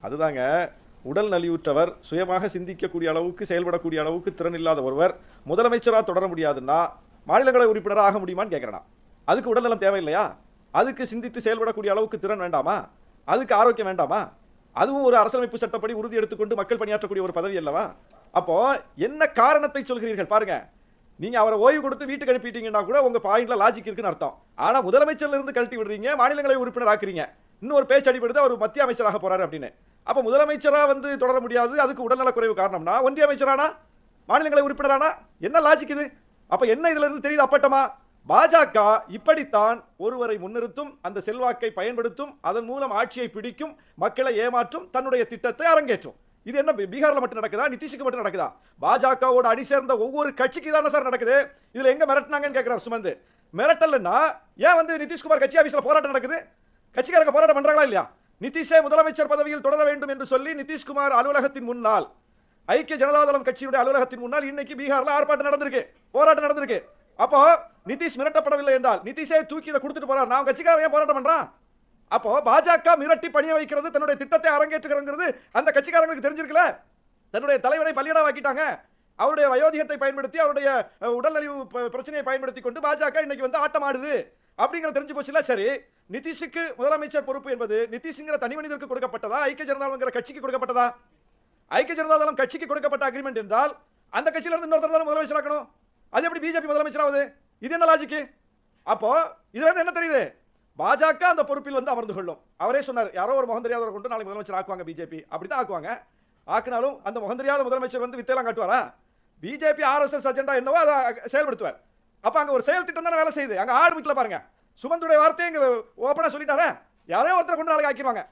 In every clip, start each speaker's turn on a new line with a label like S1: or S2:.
S1: அதுதாங்க. உடல் நலிவுற்றவர், சுயமாக சிந்திக்கக்கூடிய அளவுக்கு, செயல்படக்கூடிய அளவுக்கு திறன் இல்லாத ஒருவர் முதலமைச்சரா தொடர முடியாதுன்னா, மாநிலங்களவை உறுப்பினரா ஆக முடியுமான்னு கேட்கிறேன் நான். அதுக்கு உடல்நலம் தேவையில்லையா? அதுக்கு சிந்தித்து செயல்படக்கூடிய அளவுக்கு திறன் வேண்டாமா? அதுக்கு ஆரோக்கியம் வேண்டாமா? அதுவும் ஒரு அரசியலமைப்பு சட்டப்படி உறுதி எடுத்துக்கொண்டு மக்கள் பணியாற்றக்கூடிய ஒரு பதவி அல்லவா? அப்போ என்ன காரணத்தை சொல்கிறீர்கள் பாருங்க. நீங்க அவரை ஓய்வு கொடுத்து வீட்டுக்கு அனுப்பிட்டீங்கன்னா கூட உங்க பாயிண்ட்ல லாஜிக் இருக்குன்னு அர்த்தம். ஆனா முதலமைச்சர்ல இருந்து கழட்டி விடுறீங்க, மாநிலங்களவை உறுப்பினர் ஆக்குறீங்க. இன்னும் ஒரு பேச்சு அடிபடுது அவர் மத்திய அமைச்சராக போறாரு அப்படின்னு. அப்ப முதலமைச்சரா வந்து தொடர முடியாது, அதுக்கு உடல்நல குறைவு காரணம்னா, ஒன்றிய அமைச்சரானா, மாநிலங்களவை உறுப்பினரானா, என்ன லாஜிக் இது? அப்ப என்ன இதுல இருந்து தெரியுது அப்பட்டமா? பாஜக இப்படித்தான் ஒருவரை முன்னிறுத்தும், அந்த செல்வாக்கை பயன்படுத்தும், அதன் மூலம் ஆட்சியை பிடிக்கும், மக்களை ஏமாற்றும், தன்னுடைய திட்டத்தை அரங்கேற்றும். இது என்ன பீகார்ல மட்டும் நடக்குதா? நிதிஷுக்கு மட்டும் நடக்குதா? பாஜகவோட அணி சேர்ந்த ஒவ்வொரு கட்சிக்கு தானே சார் நடக்குது. இதுல எங்க மிரட்டினாங்கன்னு கேட்கிறார் சுமந்து. மிரட்டல்னா ஏன் வந்து நிதிஷ்குமார் கட்சி ஆபீஸ்ல போராட்டம் நடக்குது? கட்சிக்காரங்க போராட்டம் பண்றாங்களா இல்லையா? நிதிஷே முதலமைச்சர் பதவியில் தொடர வேண்டும் என்று சொல்லி நிதிஷ்குமார் அலுவலகத்தின் முன்னால், ஐக்கிய ஜனதாதளம் கட்சியுடைய அலுவலகத்தின் முன்னால் இன்னைக்கு பீகார்ல ஆர்ப்பாட்டம் நடந்திருக்கு, போராட்டம் நடந்திருக்கு. அப்போ நிதிஷ் மிரட்டப்படவில்லை என்றால் நிதிஷே தூக்கி இதை கொடுத்துட்டு போறார், நான் கட்சிக்காரங்க ஏன் போராட்டம் பண்றான்? அப்போ பாஜக மிரட்டி பணிய வைக்கிறது, தன்னுடைய திட்டத்தை அரங்கேற்றுகிறது அந்த கட்சிக்காரங்களுக்கு தெரிஞ்சிருக்கல. தன்னுடைய தலைவரை பலியிடமாக்கிட்டாங்க. அவருடைய வயோதிகத்தை பயன்படுத்தி, அவருடைய உடல்நலிவு பிரச்சனையை பயன்படுத்தி கொண்டு பாஜக இன்னைக்கு வந்து ஆட்டம் ஆடுது அப்படிங்கிற தெரிஞ்சு போச்சுல. சரி, நிதிஷுக்கு முதலமைச்சர் பொறுப்பு என்பது நிதிஷ்ங்கிற தனி மனிதருக்கு கொடுக்கப்பட்டதா, ஐக்கிய ஜனதாதளம் கட்சிக்கு கொடுக்கப்பட்டதா? ஐக்கிய ஜனதாதளம் கட்சிக்கு கொடுக்கப்பட்ட அக்ரிமெண்ட் என்றால் அந்த கட்சியில இருந்து இன்னொருத்தர் தான் முதலமைச்சர் ஆக்கணும். அது எப்படி பிஜேபி முதலமைச்சர் ஆகுது? இது என்ன லாஜிக்? அப்போ இதுல இருந்து என்ன தெரியுது? பாஜக அந்த பொறுப்பில் வந்து அமர்ந்து கொள்ளும். அவரே சொன்னார், யாரோ ஒரு முகம் தெரியாதவரை கொண்டு நாளைக்கு முதலமைச்சர் ஆக்குவாங்க பிஜேபி. அப்படிதான் ஆக்குவாங்க. ஆக்கினாலும் அந்த முகம் தெரியாத முதலமைச்சர் வந்து வித்தையெல்லாம் காட்டுவாரா? பிஜேபி ஆர்எஸ்எஸ் அஜெண்டா என்னவோ அதை செயல்படுத்துவார். அப்ப அங்க ஒரு செயல் திட்டம் தானே வேலை செய்யுது. அங்க ஆர்பிட்ல பாருங்க, சுமந்துடைய வார்த்தையை இங்க ஓபனா சொல்லிட்டாரே, யாரோ ஒருத்தர் கொண்டு நாளைக்கு ஆக்கிடுவாங்க.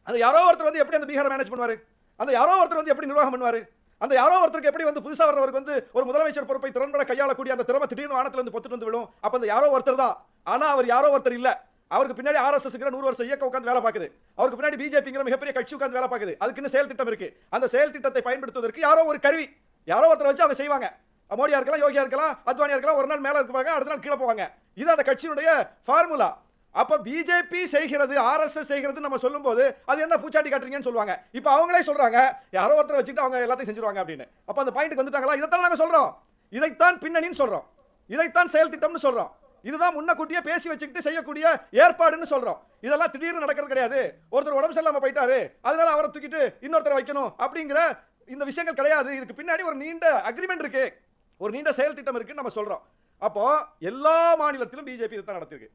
S1: அந்த யாரோ ஒருத்தர் வந்து எப்படி அந்த பீகாரை மேனேஜ் பண்ணுவாரு? அந்த யாரோ ஒருத்தர் வந்து எப்படி நிர்வாகம் பண்ணுவாரு? அந்த யாரோ ஒருத்தருக்கு எப்படி வந்து புதுசா வர்றவருக்கு வந்து ஒரு முதலமைச்சர் பொறுப்பை திறன்பட கையாளக்கூடிய அந்த திறமை திடீர்னு வானத்துல இருந்து பொத்துட்டு வந்து விழும். அப்ப அந்த யாரோ ஒருத்தர் தான். ஆனா அவர் யாரோ ஒருத்தர் இல்ல. அவருக்கு பின்னாடி ஆர்எஸ்எஸ்ங்கிற 100 வருஷ இயக்கம் உட்கார்ந்து வேலை பார்க்குது. அவருக்கு பின்னாடி பிஜேபிங்கிற மிகப்பெரிய கட்சி உட்கார்ந்து வேலை பார்க்குது. அதுக்கு இன்னும் செயல் திட்டம் இருக்கு. அந்த செயல் திட்டத்தை பயன்படுத்துவதற்கு யாரோ ஒரு கருவி, யாரோ ஒருத்தர் வச்சு அவங்க செய்வாங்க. மோடியா இருக்கலாம், யோகியா இருக்கலாம், அத்வானியா இருக்கலாம். ஒரு நாள் மேல இருப்பாங்க, அடுத்த நாள் கீழே போவாங்க. இது அந்த கட்சியினுடைய ஃபார்முலா. அப்ப பிஜேபி செய்கிறது, ஆர்எஸ்எஸ் செய்கிறது நம்ம சொல்லும்போது அது என்ன பூச்சாண்டி காட்டுறீங்கன்னு சொல்லுவாங்க. இப்ப அவங்களே சொல்றாங்க, யாரோ ஒருத்தர் வச்சுட்டு அவங்க எல்லாத்தையும் செஞ்சுருவாங்க அப்படின்னு. அப்ப அந்த பாயிண்ட்க்கு வந்துட்டாங்களா? இதைத்தான் நாங்க சொல்றோம். இதைத்தான் பின்னணின்னு சொல்றோம். இதைத்தான் செயல் திட்டம்னு சொல்றோம். இதுதான் முன்னக்கூட்டியே பேசி வச்சுக்கிட்டு செய்யக்கூடிய ஏற்பாடுன்னு சொல்றோம். இதெல்லாம் திடீர்னு நடக்கிறது கிடையாது. ஒருத்தர் உடம்பு சரியில்லாம போயிட்டாரு, அதனால அவரை தூக்கிட்டு இன்னொருத்தரை வைக்கணும் அப்படிங்கிற இந்த விஷயங்கள் கிடையாது. இதுக்கு பின்னாடி ஒரு நீண்ட அக்ரிமெண்ட் இருக்கு, ஒரு நீண்ட செயல் திட்டம் இருக்குன்னு நம்ம சொல்றோம். அப்போ எல்லா மாநிலத்திலும் பிஜேபி இதை தான் நடத்திருக்கு.